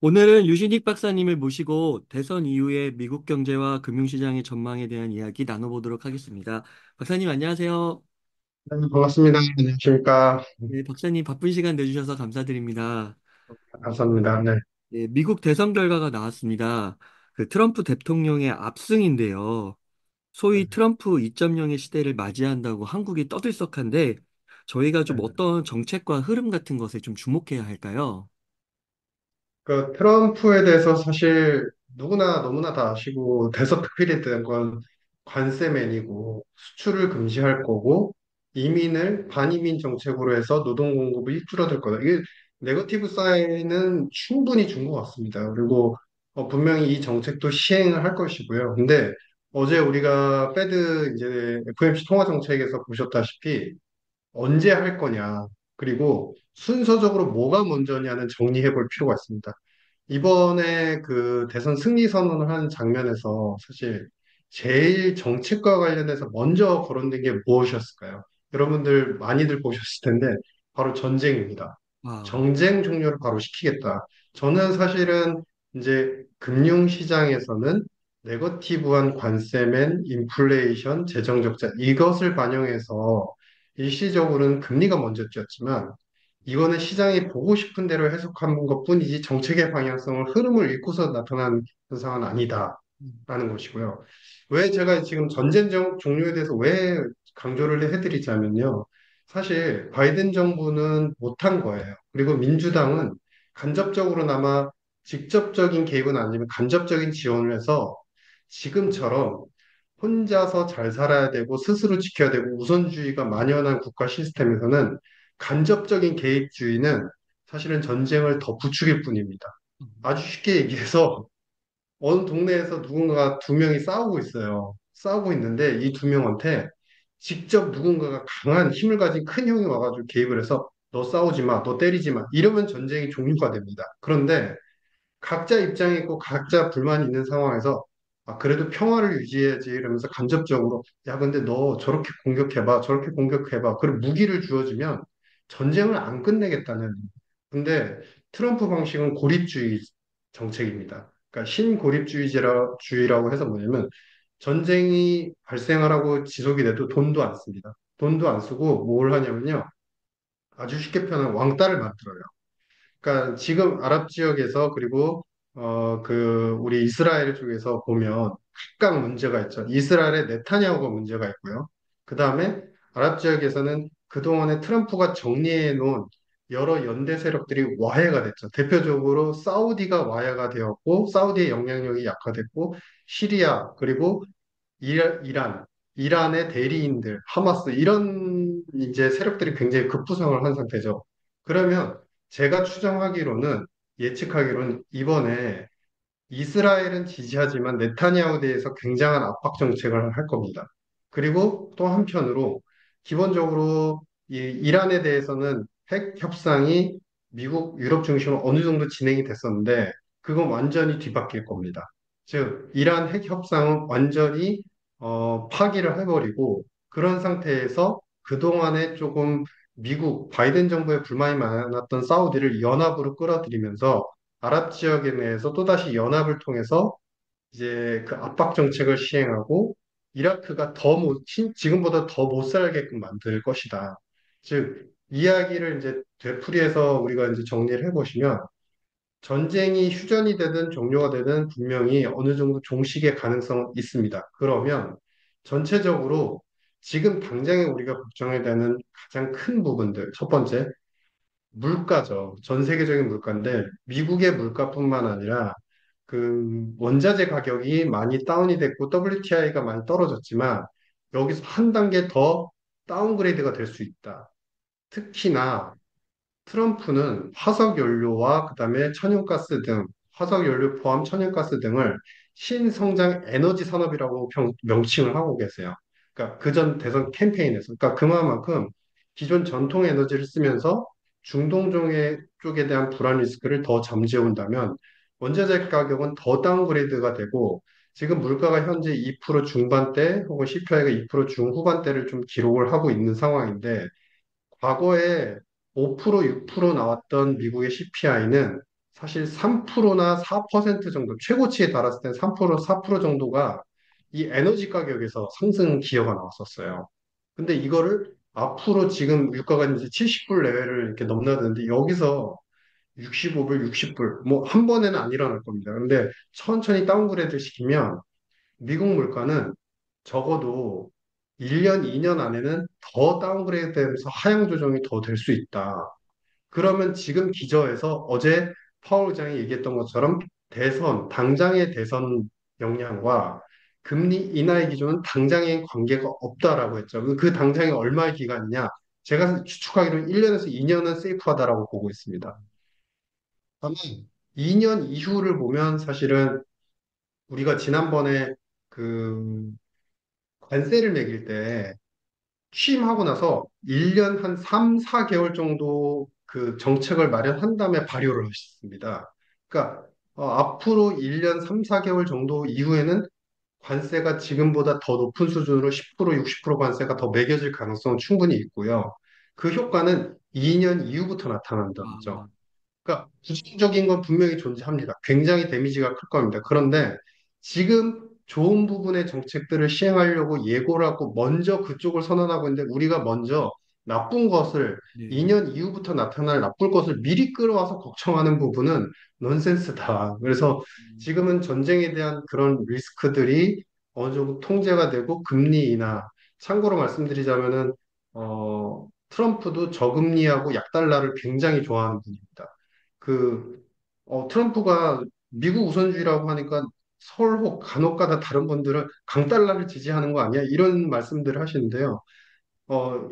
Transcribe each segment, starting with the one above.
오늘은 유신익 박사님을 모시고 대선 이후의 미국 경제와 금융시장의 전망에 대한 이야기 나눠보도록 하겠습니다. 박사님 안녕하세요. 네, 반갑습니다. 안녕하십니까. 네, 박사님 바쁜 시간 내주셔서 감사드립니다. 감사합니다. 네. 네, 미국 대선 결과가 나왔습니다. 그 트럼프 대통령의 압승인데요. 소위 트럼프 2.0의 시대를 맞이한다고 한국이 떠들썩한데 저희가 좀 네. 어떤 정책과 흐름 같은 것에 좀 주목해야 할까요? 그 트럼프에 대해서 사실 누구나 너무나 다 아시고 대서특필이 된 건 관세맨이고 수출을 금지할 거고 이민을 반이민 정책으로 해서 노동 공급이 줄어들 거다. 이게 네거티브 사인은 충분히 준 것 같습니다. 그리고 분명히 이 정책도 시행을 할 것이고요. 근데 어제 우리가 페드 이제 FOMC 통화 정책에서 보셨다시피 언제 할 거냐, 그리고 순서적으로 뭐가 먼저냐는 정리해 볼 필요가 있습니다. 이번에 그 대선 승리 선언을 하는 장면에서 사실 제일 정책과 관련해서 먼저 거론된 게 무엇이었을까요? 여러분들 많이들 보셨을 텐데 바로 전쟁입니다. 아, 정쟁 종료를 바로 시키겠다. 저는 사실은 이제 금융시장에서는 네거티브한 관세면, 인플레이션, 재정 적자 이것을 반영해서 일시적으로는 금리가 먼저 뛰었지만 이거는 시장이 보고 싶은 대로 해석한 것뿐이지 정책의 방향성을 흐름을 읽고서 나타난 현상은 아니다라는 것이고요. 왜 제가 지금 종료에 대해서 왜 강조를 해드리자면요. 사실 바이든 정부는 못한 거예요. 그리고 민주당은 간접적으로나마 직접적인 개입은 아니지만 간접적인 지원을 해서 지금처럼 혼자서 잘 살아야 되고 스스로 지켜야 되고 우선주의가 만연한 국가 시스템에서는 간접적인 개입주의는 사실은 전쟁을 더 부추길 뿐입니다. 아주 쉽게 얘기해서 어느 동네에서 누군가가 두 명이 싸우고 있어요. 싸우고 있는데 이 두 명한테 직접 누군가가 강한 힘을 가진 큰 형이 와가지고 개입을 해서 너 싸우지 마, 너 때리지 마. 이러면 전쟁이 종료가 됩니다. 그런데 각자 입장이 있고 각자 불만이 있는 상황에서 아, 그래도 평화를 유지해야지 이러면서 간접적으로 야, 근데 너 저렇게 공격해봐, 저렇게 공격해봐. 그리고 무기를 주어지면 전쟁을 안 끝내겠다는. 근데 트럼프 방식은 고립주의 정책입니다. 그러니까 신고립주의라고 해서 뭐냐면 전쟁이 발생하라고 지속이 돼도 돈도 안 씁니다. 돈도 안 쓰고 뭘 하냐면요. 아주 쉽게 표현하면 왕따를 만들어요. 그러니까 지금 아랍 지역에서 그리고 그 우리 이스라엘 쪽에서 보면 각각 문제가 있죠. 이스라엘의 네타냐후가 문제가 있고요. 그 다음에 아랍 지역에서는 그동안에 트럼프가 정리해 놓은 여러 연대 세력들이 와해가 됐죠. 대표적으로 사우디가 와해가 되었고 사우디의 영향력이 약화됐고 시리아 그리고 이란, 이란의 대리인들, 하마스 이런 이제 세력들이 굉장히 급부상을 한 상태죠. 그러면 제가 추정하기로는 예측하기로는 이번에 이스라엘은 지지하지만 네타냐후에 대해서 굉장한 압박 정책을 할 겁니다. 그리고 또 한편으로 기본적으로 이 이란에 대해서는 핵 협상이 미국, 유럽 중심으로 어느 정도 진행이 됐었는데 그건 완전히 뒤바뀔 겁니다. 즉, 이란 핵 협상은 완전히 파기를 해버리고 그런 상태에서 그동안에 조금 미국, 바이든 정부의 불만이 많았던 사우디를 연합으로 끌어들이면서 아랍 지역에 내에서 또다시 연합을 통해서 이제 그 압박 정책을 시행하고 이라크가 지금보다 더 못 살게끔 만들 것이다. 즉, 이야기를 이제 되풀이해서 우리가 이제 정리를 해보시면 전쟁이 휴전이 되든 종료가 되든 분명히 어느 정도 종식의 가능성은 있습니다. 그러면 전체적으로 지금 당장에 우리가 걱정해야 되는 가장 큰 부분들, 첫 번째, 물가죠. 전 세계적인 물가인데 미국의 물가뿐만 아니라 그 원자재 가격이 많이 다운이 됐고 WTI가 많이 떨어졌지만 여기서 한 단계 더 다운그레이드가 될 수 있다. 특히나 트럼프는 화석연료와 그다음에 천연가스 등 화석연료 포함 천연가스 등을 신성장 에너지 산업이라고 명칭을 하고 계세요. 그러니까 그전 대선 캠페인에서 그러니까 그만큼 기존 전통 에너지를 쓰면서 중동 쪽에 대한 불안 리스크를 더 잠재운다면 원자재 가격은 더 다운그레이드가 되고 지금 물가가 현재 2% 중반대 혹은 CPI가 2% 중후반대를 좀 기록을 하고 있는 상황인데 과거에 5%, 6% 나왔던 미국의 CPI는 사실 3%나 4% 정도, 최고치에 달았을 때 3%, 4% 정도가 이 에너지 가격에서 상승 기여가 나왔었어요. 근데 이거를 앞으로 지금 유가가 이제 70불 내외를 이렇게 넘나드는데 여기서 65불, 60불, 뭐 한 번에는 안 일어날 겁니다. 근데 천천히 다운그레이드 시키면 미국 물가는 적어도 1년, 2년 안에는 더 다운그레이드 되면서 하향 조정이 더 될 수 있다. 그러면 지금 기저에서 어제 파월 의장이 얘기했던 것처럼 당장의 대선 역량과 금리 인하의 기조는 당장의 관계가 없다라고 했죠. 그 당장이 얼마의 기간이냐? 제가 추측하기로는 1년에서 2년은 세이프하다라고 보고 있습니다. 다만 2년 이후를 보면 사실은 우리가 지난번에 그 관세를 매길 때 취임하고 나서 1년 한 3, 4개월 정도 그 정책을 마련한 다음에 발효를 하셨습니다. 그러니까 앞으로 1년 3, 4개월 정도 이후에는 관세가 지금보다 더 높은 수준으로 10%, 60% 관세가 더 매겨질 가능성은 충분히 있고요. 그 효과는 2년 이후부터 나타난다는 거죠. 아, 그러니까 부정적인 건 분명히 존재합니다. 굉장히 데미지가 클 겁니다. 그런데 지금 좋은 부분의 정책들을 시행하려고 예고를 하고 먼저 그쪽을 선언하고 있는데 우리가 먼저 나쁜 것을 네. 2년 이후부터 나타날 나쁠 것을 미리 끌어와서 걱정하는 부분은 넌센스다. 그래서 음, 지금은 전쟁에 대한 그런 리스크들이 어느 정도 통제가 되고 금리 인하. 참고로 말씀드리자면은 트럼프도 저금리하고 약달러를 굉장히 좋아하는 분입니다. 그, 트럼프가 미국 우선주의라고 하니까 서울 혹 간혹가다 다른 분들은 강달러를 지지하는 거 아니야? 이런 말씀들을 하시는데요.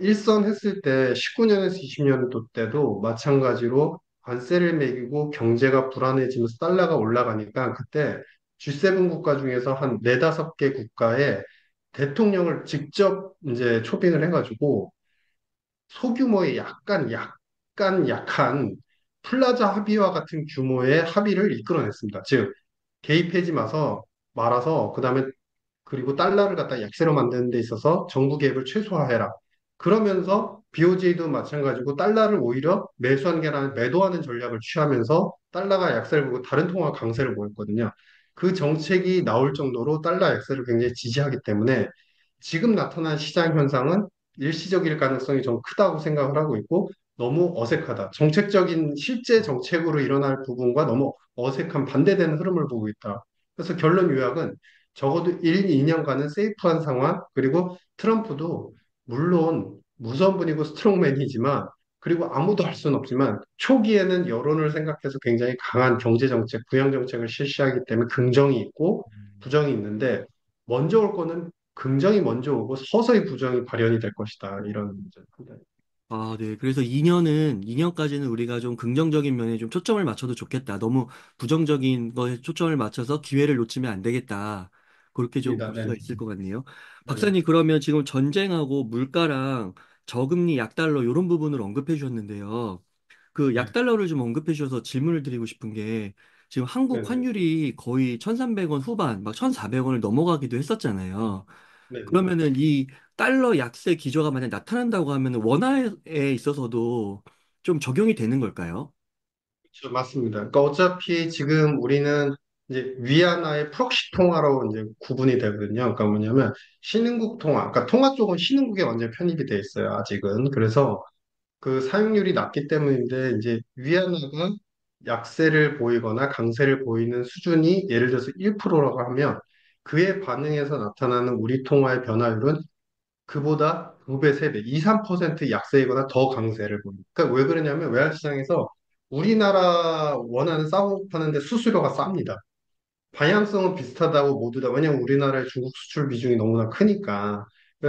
일선 했을 때 19년에서 20년도 때도 마찬가지로 관세를 매기고 경제가 불안해지면서 달러가 올라가니까 그때 G7 국가 중에서 한 네다섯 개 국가에 대통령을 직접 이제 초빙을 해가지고 소규모의 약간 약한 플라자 합의와 같은 규모의 합의를 이끌어냈습니다. 즉, 개입하지 말아서, 그다음에 그리고 달러를 갖다 약세로 만드는 데 있어서 정부 개입을 최소화해라. 그러면서 BOJ도 마찬가지고 달러를 오히려 매수한 게 아니라 매도하는 전략을 취하면서 달러가 약세를 보고 다른 통화가 강세를 보였거든요. 그 정책이 나올 정도로 달러 약세를 굉장히 지지하기 때문에 지금 나타난 시장 현상은 일시적일 가능성이 좀 크다고 생각을 하고 있고 너무 어색하다. 정책적인 실제 아, 정책으로 일어날 부분과 너무 어색한 반대되는 흐름을 보고 있다. 그래서 결론 요약은 적어도 1, 2년간은 세이프한 상황, 그리고 트럼프도 물론 무서운 분이고 스트롱맨이지만, 그리고 아무도 할 수는 없지만, 초기에는 여론을 생각해서 굉장히 강한 경제정책, 부양정책을 실시하기 때문에 긍정이 있고 음. 부정이 있는데, 먼저 올 거는 긍정이 먼저 오고 서서히 부정이 발현이 될 것이다. 이런 문제입니다. 아, 네. 그래서 2년까지는 우리가 좀 긍정적인 면에 좀 초점을 맞춰도 좋겠다. 너무 부정적인 거에 초점을 맞춰서 기회를 놓치면 안 되겠다. 그렇게 좀 볼 수가 네. 있을 것 같네요. 네네. 박사님, 그러면 지금 전쟁하고 물가랑 저금리, 약달러 이런 부분을 언급해 주셨는데요. 그 네. 약달러를 좀 언급해 주셔서 질문을 드리고 싶은 게 지금 한국 네네. 환율이 거의 1,300원 후반, 막 1,400원을 넘어가기도 했었잖아요. 네네. 그러면은 이 달러 약세 기조가 만약 나타난다고 하면은 원화에 있어서도 좀 적용이 되는 걸까요? 그렇죠. 맞습니다. 그러니까 어차피 지금 우리는 이제 위안화의 프록시 통화로 이제 구분이 되거든요. 그러니까 뭐냐면 신흥국 통화, 그러니까 통화 쪽은 신흥국에 완전 편입이 돼 있어요. 아직은. 그래서 그 사용률이 낮기 때문인데 이제 위안화가 약세를 보이거나 강세를 보이는 수준이 예를 들어서 1%라고 하면 그에 반응해서 나타나는 우리 통화의 변화율은 그보다 2배, 3배, 2, 3% 약세이거나 더 강세를 보입니다. 그러니까 왜 그러냐면 외환시장에서 우리나라 원화는 싸고 파는데 수수료가 쌉니다. 방향성은 비슷하다고 모두 다, 왜냐면 우리나라의 중국 수출 비중이 너무나 크니까.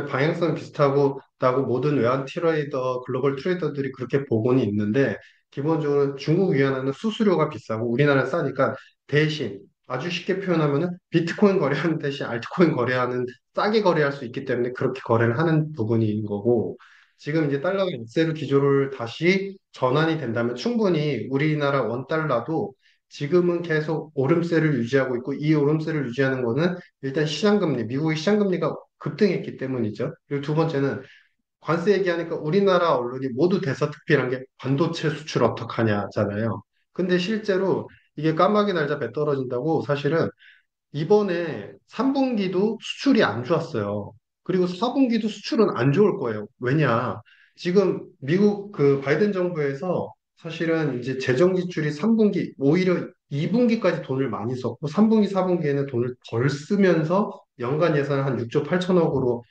방향성은 비슷하고 모든 외환 트레이더, 글로벌 트레이더들이 그렇게 보고는 있는데, 기본적으로 중국 위안화는 수수료가 비싸고 우리나라 싸니까 대신 아주 쉽게 표현하면은 비트코인 거래하는 대신 알트코인 거래하는 싸게 거래할 수 있기 때문에 그렇게 거래를 하는 부분인 거고, 지금 이제 달러가 약세로 기조를 다시 전환이 된다면 충분히 우리나라 원 달러도 지금은 계속 오름세를 유지하고 있고 이 오름세를 유지하는 거는 일단 시장금리, 미국의 시장금리가 급등했기 때문이죠. 그리고 두 번째는 관세 얘기하니까 우리나라 언론이 모두 대서특필한 게 반도체 수출 어떡하냐잖아요. 근데 실제로 이게 까마귀 날자 배 떨어진다고 사실은 이번에 3분기도 수출이 안 좋았어요. 그리고 4분기도 수출은 안 좋을 거예요. 왜냐? 지금 미국 그 바이든 정부에서 사실은 이제 재정 지출이 3분기, 오히려 2분기까지 돈을 많이 썼고 3분기, 4분기에는 돈을 덜 쓰면서 연간 예산 한 6조 8천억으로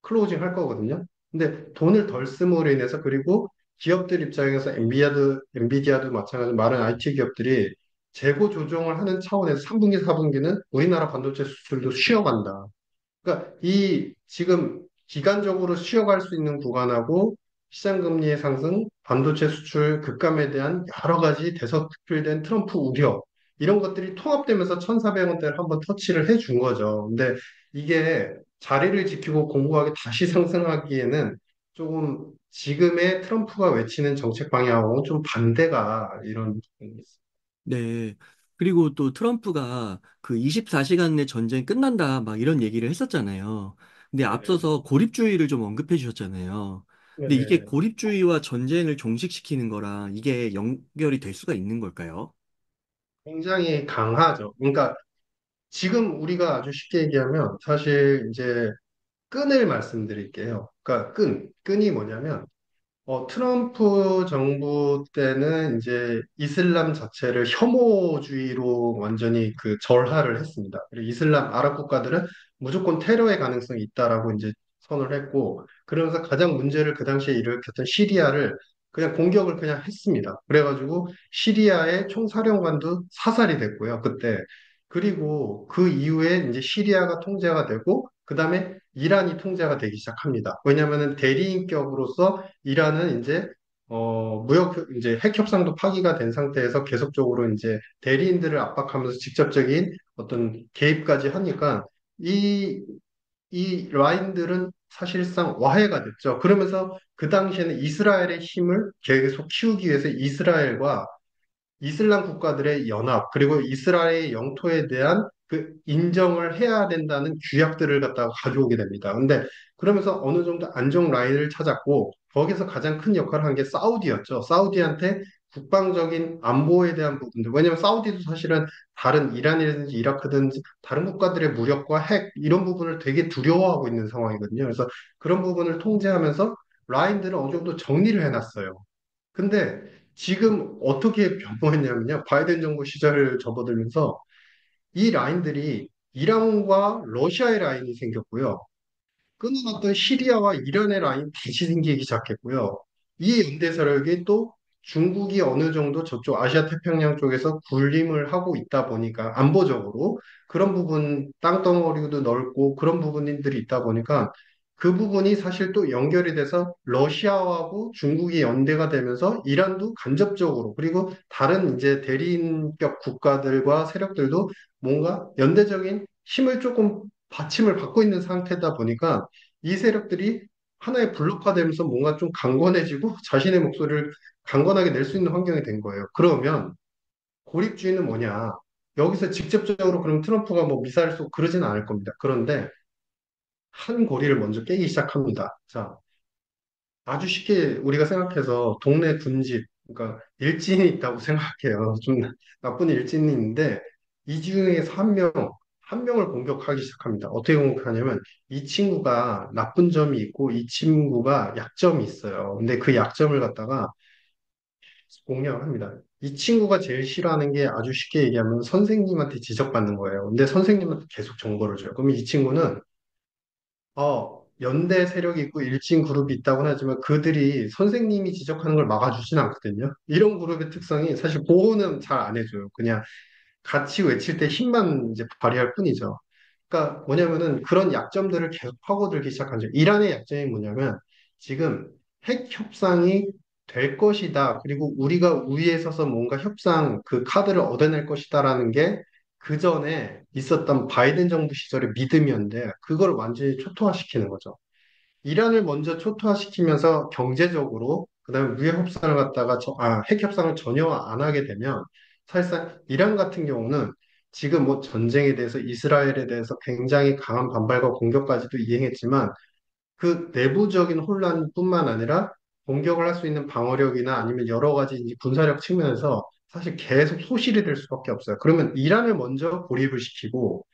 클로징 할 거거든요. 근데 돈을 덜 씀으로 인해서 그리고 기업들 입장에서 엔비디아도 마찬가지로 많은 IT 기업들이 재고 조정을 하는 차원에서 3분기, 4분기는 우리나라 반도체 수출도 쉬어간다. 그러니까 이 지금 기간적으로 쉬어갈 수 있는 구간하고 시장 금리의 상승, 반도체 수출 급감에 대한 여러 가지 대서특필된 트럼프 우려 이런 것들이 통합되면서 1,400원대를 한번 터치를 해 준 거죠. 근데 이게 자리를 지키고 공고하게 다시 상승하기에는 조금 지금의 트럼프가 외치는 정책 방향하고는 좀 반대가 이런 부분이 있습니다. 네. 그리고 또 트럼프가 그 24시간 내 전쟁 끝난다 막 이런 얘기를 했었잖아요. 근데 네네. 앞서서 고립주의를 좀 언급해 주셨잖아요. 근데 이게 네네. 고립주의와 전쟁을 종식시키는 거랑 이게 연결이 될 수가 있는 걸까요? 굉장히 강하죠. 그러니까 지금 우리가 아주 쉽게 얘기하면 사실 이제 끈을 말씀드릴게요. 그러니까 끈이 뭐냐면 트럼프 정부 때는 이제 이슬람 자체를 혐오주의로 완전히 그 절하를 했습니다. 그리고 이슬람 아랍 국가들은 무조건 테러의 가능성이 있다라고 이제 선을 했고, 그러면서 가장 문제를 그 당시에 일으켰던 시리아를 그냥 공격을 그냥 했습니다. 그래가지고 시리아의 총사령관도 사살이 됐고요, 그때. 그리고 그 이후에 이제 시리아가 통제가 되고, 그 다음에 이란이 통제가 되기 시작합니다. 왜냐하면 대리인격으로서 이란은 이제 무역 이제 핵 협상도 파기가 된 상태에서 계속적으로 이제 대리인들을 압박하면서 직접적인 어떤 개입까지 하니까 이 이 라인들은 사실상 와해가 됐죠. 그러면서 그 당시에는 이스라엘의 힘을 계속 키우기 위해서 이스라엘과 이슬람 국가들의 연합, 그리고 이스라엘의 영토에 대한 그 인정을 해야 된다는 규약들을 갖다가 가져오게 됩니다. 근데 그러면서 어느 정도 안정 라인을 찾았고, 거기서 가장 큰 역할을 한 게 사우디였죠. 사우디한테 국방적인 안보에 대한 부분들. 왜냐하면 사우디도 사실은 다른 이란이라든지 이라크든지 다른 국가들의 무력과 핵, 이런 부분을 되게 두려워하고 있는 상황이거든요. 그래서 그런 부분을 통제하면서 라인들을 어느 정도 정리를 해놨어요. 근데 지금 어떻게 변모했냐면요. 바이든 정부 시절을 접어들면서 이 라인들이 이란과 러시아의 라인이 생겼고요. 끊어놨던 시리아와 이란의 라인이 다시 생기기 시작했고요. 이 연대 세력이 또 중국이 어느 정도 저쪽 아시아 태평양 쪽에서 군림을 하고 있다 보니까 안보적으로 그런 부분 땅덩어리도 넓고 그런 부분들이 있다 보니까 그 부분이 사실 또 연결이 돼서 러시아하고 중국이 연대가 되면서 이란도 간접적으로 그리고 다른 이제 대리인격 국가들과 세력들도 뭔가 연대적인 힘을 조금 받침을 받고 있는 상태다 보니까 이 세력들이 하나의 블록화되면서 뭔가 좀 강건해지고 자신의 목소리를 강건하게 낼 수 있는 환경이 된 거예요. 그러면 고립주의는 뭐냐? 여기서 직접적으로 그럼 트럼프가 뭐 미사일 쏘고 그러지는 않을 겁니다. 그런데 한 고리를 먼저 깨기 시작합니다. 자, 아주 쉽게 우리가 생각해서 동네 군집, 그러니까 일진이 있다고 생각해요. 좀 나쁜 일진이 있는데 이 중에서 한 명을 공격하기 시작합니다. 어떻게 공격하냐면 이 친구가 나쁜 점이 있고 이 친구가 약점이 있어요. 근데 그 약점을 갖다가 공략을 합니다. 이 친구가 제일 싫어하는 게 아주 쉽게 얘기하면 선생님한테 지적받는 거예요. 근데 선생님한테 계속 정보를 줘요. 그러면 이 친구는 연대 세력이 있고 일진 그룹이 있다고는 하지만 그들이 선생님이 지적하는 걸 막아주진 않거든요. 이런 그룹의 특성이 사실 보호는 잘 안 해줘요. 그냥 같이 외칠 때 힘만 이제 발휘할 뿐이죠. 그러니까 뭐냐면은 그런 약점들을 계속 파고들기 시작한 죠. 이란의 약점이 뭐냐면 지금 핵 협상이 될 것이다. 그리고 우리가 우위에 서서 뭔가 협상 그 카드를 얻어낼 것이다라는 게 그 전에 있었던 바이든 정부 시절의 믿음이었는데 그걸 완전히 초토화시키는 거죠. 이란을 먼저 초토화시키면서 경제적으로 그다음에 무역 협상을 갖다가 핵 협상을 전혀 안 하게 되면 사실상 이란 같은 경우는 지금 뭐 전쟁에 대해서 이스라엘에 대해서 굉장히 강한 반발과 공격까지도 이행했지만 그 내부적인 혼란뿐만 아니라 공격을 할 수 있는 방어력이나 아니면 여러 가지 이제 군사력 측면에서 사실 계속 소실이 될 수밖에 없어요. 그러면 이란을 먼저 고립을 시키고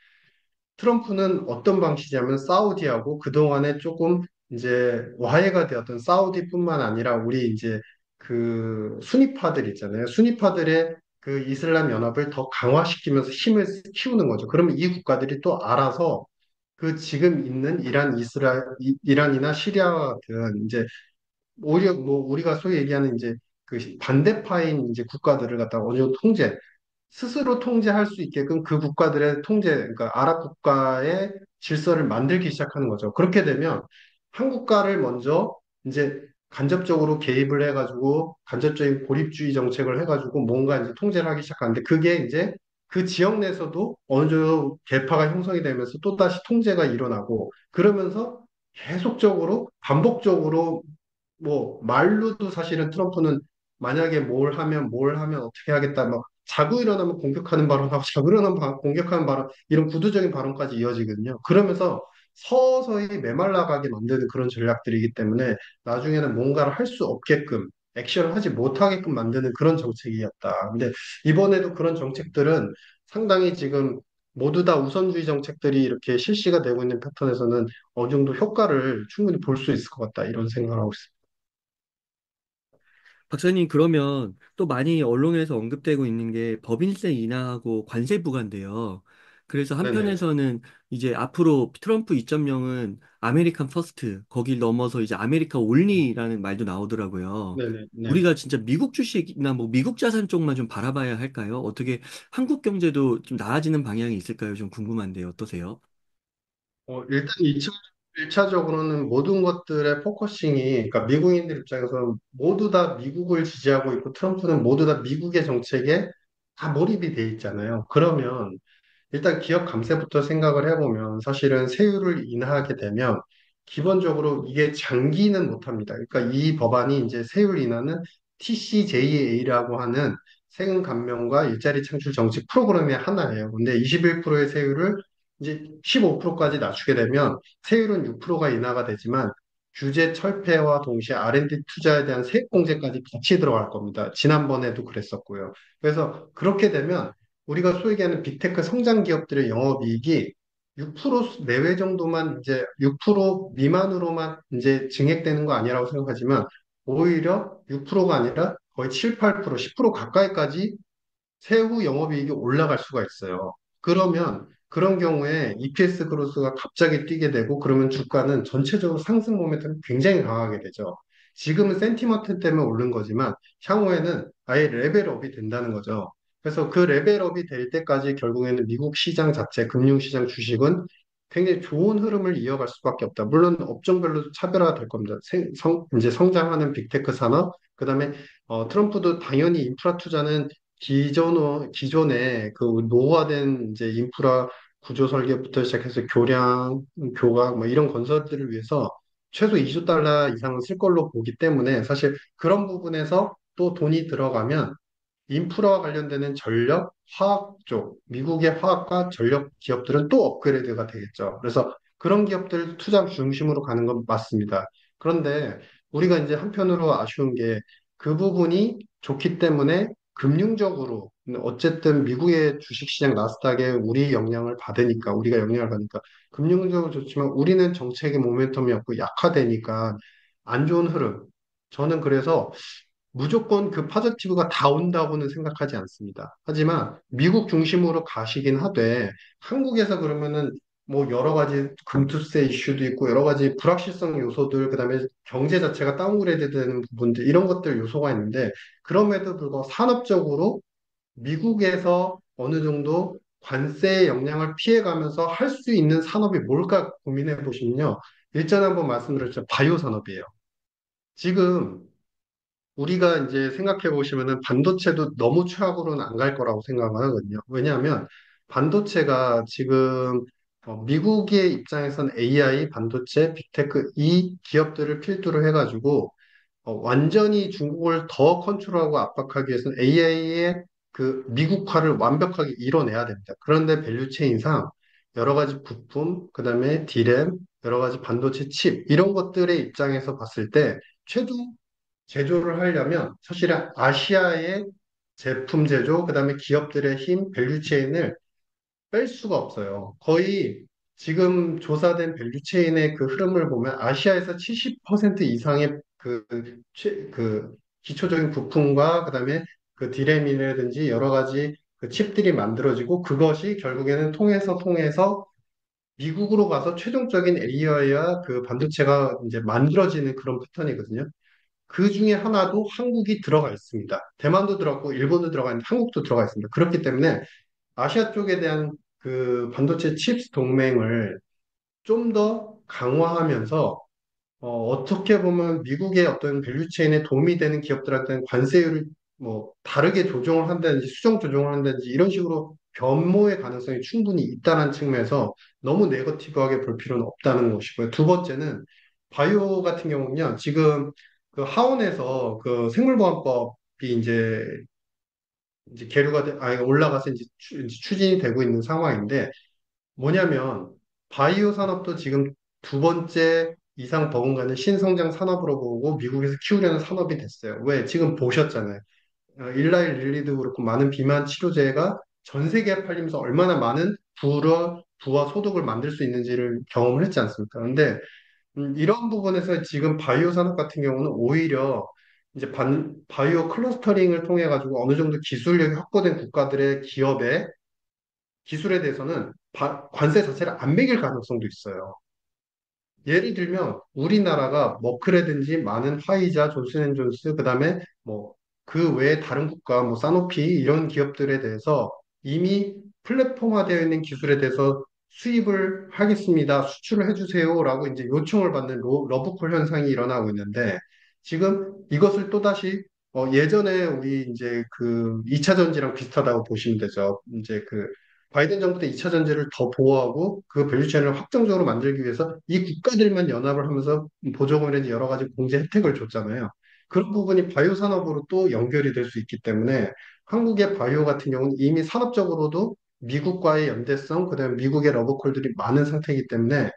트럼프는 어떤 방식이냐면 사우디하고 그동안에 조금 이제 와해가 되었던 사우디뿐만 아니라 우리 이제 그 순위파들 있잖아요. 순위파들의 그 이슬람 연합을 더 강화시키면서 힘을 키우는 거죠. 그러면 이 국가들이 또 알아서 그 지금 있는 이란이나 시리아 같은 이제 오히려 뭐 우리가 소위 얘기하는 이제 그 반대파인 이제 국가들을 갖다가 어느 정도 스스로 통제할 수 있게끔 그 국가들의 그러니까 아랍 국가의 질서를 만들기 시작하는 거죠. 그렇게 되면 한 국가를 먼저 이제 간접적으로 개입을 해가지고 간접적인 고립주의 정책을 해가지고 뭔가 이제 통제를 하기 시작하는데 그게 이제 그 지역 내에서도 어느 정도 계파가 형성이 되면서 또다시 통제가 일어나고 그러면서 계속적으로 반복적으로 뭐 말로도 사실은 트럼프는 만약에 뭘 하면 어떻게 하겠다 막 자고 일어나면 공격하는 발언하고 자고 일어나면 공격하는 발언 이런 구두적인 발언까지 이어지거든요. 그러면서 서서히 메말라가게 만드는 그런 전략들이기 때문에 나중에는 뭔가를 할 수 없게끔 액션을 하지 못하게끔 만드는 그런 정책이었다. 근데 이번에도 그런 정책들은 상당히 지금 모두 다 우선주의 정책들이 이렇게 실시가 되고 있는 패턴에서는 어느 정도 효과를 충분히 볼 수 있을 것 같다. 이런 생각을 하고 있습니다. 박사님, 그러면 또 많이 언론에서 언급되고 있는 게 법인세 인하하고 관세 부과인데요. 그래서 네네. 한편에서는 이제 앞으로 트럼프 2.0은 아메리칸 퍼스트, 거길 넘어서 이제 아메리카 올리라는 말도 나오더라고요. 네네. 네. 우리가 진짜 미국 주식이나 뭐 미국 자산 쪽만 좀 바라봐야 할까요? 어떻게 한국 경제도 좀 나아지는 방향이 있을까요? 좀 궁금한데요. 어떠세요? 일단 1차적으로는 모든 것들의 포커싱이, 그러니까 미국인들 입장에서 모두 다 미국을 지지하고 있고 트럼프는 모두 다 미국의 정책에 다 몰입이 돼 있잖아요. 그러면 일단 기업 감세부터 생각을 해보면 사실은 세율을 인하하게 되면 기본적으로 이게 장기는 못합니다. 그러니까 이 법안이 이제 세율 인하는 TCJA라고 하는 세금 감면과 일자리 창출 정책 프로그램의 하나예요. 근데 21%의 세율을 이제 15%까지 낮추게 되면 세율은 6%가 인하가 되지만 규제 철폐와 동시에 R&D 투자에 대한 세액 공제까지 같이 들어갈 겁니다. 지난번에도 그랬었고요. 그래서 그렇게 되면 우리가 소위 얘기하는 빅테크 성장 기업들의 영업이익이 6% 내외 정도만 이제 6% 미만으로만 이제 증액되는 거 아니라고 생각하지만 오히려 6%가 아니라 거의 7, 8%, 10% 가까이까지 세후 영업이익이 올라갈 수가 있어요. 그러면 그런 경우에 EPS 그로스가 갑자기 뛰게 되고 그러면 주가는 전체적으로 상승 모멘텀이 굉장히 강하게 되죠. 지금은 센티먼트 때문에 오른 거지만 향후에는 아예 레벨업이 된다는 거죠. 그래서 그 레벨업이 될 때까지 결국에는 미국 시장 자체, 금융시장 주식은 굉장히 좋은 흐름을 이어갈 수밖에 없다. 물론 업종별로 차별화가 될 겁니다. 이제 성장하는 빅테크 산업, 그다음에 트럼프도 당연히 인프라 투자는 기존에 그 노후화된 이제 인프라 구조 설계부터 시작해서 교량, 교각 뭐 이런 건설들을 위해서 최소 2조 달러 이상은 쓸 걸로 보기 때문에 사실 그런 부분에서 또 돈이 들어가면 인프라와 관련되는 전력, 화학 쪽, 미국의 화학과 전력 기업들은 또 업그레이드가 되겠죠. 그래서 그런 기업들 투자 중심으로 가는 건 맞습니다. 그런데 우리가 이제 한편으로 아쉬운 게 그 부분이 좋기 때문에 금융적으로 어쨌든 미국의 주식시장 나스닥에 우리 영향을 받으니까 우리가 영향을 받으니까 금융적으로 좋지만 우리는 정책의 모멘텀이 없고 약화되니까 안 좋은 흐름. 저는 그래서 무조건 그 파저티브가 다 온다고는 생각하지 않습니다. 하지만 미국 중심으로 가시긴 하되 한국에서 그러면은 뭐 여러 가지 금투세 이슈도 있고 여러 가지 불확실성 요소들 그다음에 경제 자체가 다운그레이드 되는 부분들 이런 것들 요소가 있는데 그럼에도 불구하고 산업적으로 미국에서 어느 정도 관세의 영향을 피해가면서 할 수 있는 산업이 뭘까 고민해 보시면요. 일전에 한번 말씀드렸죠. 바이오 산업이에요. 지금 우리가 이제 생각해 보시면은 반도체도 너무 최악으로는 안 갈 거라고 생각을 하거든요. 왜냐하면 반도체가 지금 미국의 입장에서는 AI, 반도체, 빅테크 이 기업들을 필두로 해가지고 완전히 중국을 더 컨트롤하고 압박하기 위해서는 AI의 그 미국화를 완벽하게 이뤄내야 됩니다. 그런데 밸류체인상 여러 가지 부품, 그다음에 D램, 여러 가지 반도체 칩 이런 것들의 입장에서 봤을 때 최종 제조를 하려면 사실은 아시아의 제품 제조, 그다음에 기업들의 힘, 밸류체인을 뺄 수가 없어요. 거의 지금 조사된 밸류체인의 그 흐름을 보면 아시아에서 70% 이상의 그 기초적인 부품과 그다음에 그 디램이라든지 여러 가지 그 칩들이 만들어지고 그것이 결국에는 통해서 미국으로 가서 최종적인 AI와 그 반도체가 이제 만들어지는 그런 패턴이거든요. 그 중에 하나도 한국이 들어가 있습니다. 대만도 들어갔고 일본도 들어가 있는데 한국도 들어가 있습니다. 그렇기 때문에 아시아 쪽에 대한 그 반도체 칩스 동맹을 좀 더 강화하면서 떻게 보면 미국의 어떤 밸류체인에 도움이 되는 기업들한테는 관세율을 뭐 다르게 조정을 한다든지 수정 조정을 한다든지 이런 식으로 변모의 가능성이 충분히 있다는 측면에서 너무 네거티브하게 볼 필요는 없다는 것이고요. 두 번째는 바이오 같은 경우는요. 지금 그 하원에서 그 생물보안법이 이제 계류가 올라가서 이제 추진이 되고 있는 상황인데 뭐냐면 바이오 산업도 지금 두 번째 이상 버금가는 신성장 산업으로 보고 미국에서 키우려는 산업이 됐어요. 왜? 지금 보셨잖아요. 일라일 릴리도 그렇고 많은 비만 치료제가 전 세계에 팔리면서 얼마나 많은 부와 소득을 만들 수 있는지를 경험을 했지 않습니까? 근데 이런 부분에서 지금 바이오 산업 같은 경우는 오히려 이제 바이오 클러스터링을 통해 가지고 어느 정도 기술력이 확보된 국가들의 기업의 기술에 대해서는 관세 자체를 안 매길 가능성도 있어요. 예를 들면 우리나라가 머크라든지 많은 화이자, 존슨앤존스, 그다음에 뭐 그 외에 다른 국가, 뭐 사노피 이런 기업들에 대해서 이미 플랫폼화되어 있는 기술에 대해서 수입을 하겠습니다. 수출을 해주세요라고 이제 요청을 받는 러브콜 현상이 일어나고 있는데 지금 이것을 또다시 예전에 우리 이제 그 2차 전지랑 비슷하다고 보시면 되죠. 이제 그 바이든 정부 때 2차 전지를 더 보호하고 그 밸류체인을 확정적으로 만들기 위해서 이 국가들만 연합을 하면서 보조금이라든지 여러 가지 공제 혜택을 줬잖아요. 그런 부분이 바이오 산업으로 또 연결이 될 수 있기 때문에 한국의 바이오 같은 경우는 이미 산업적으로도 미국과의 연대성, 그다음에 미국의 러버콜들이 많은 상태이기 때문에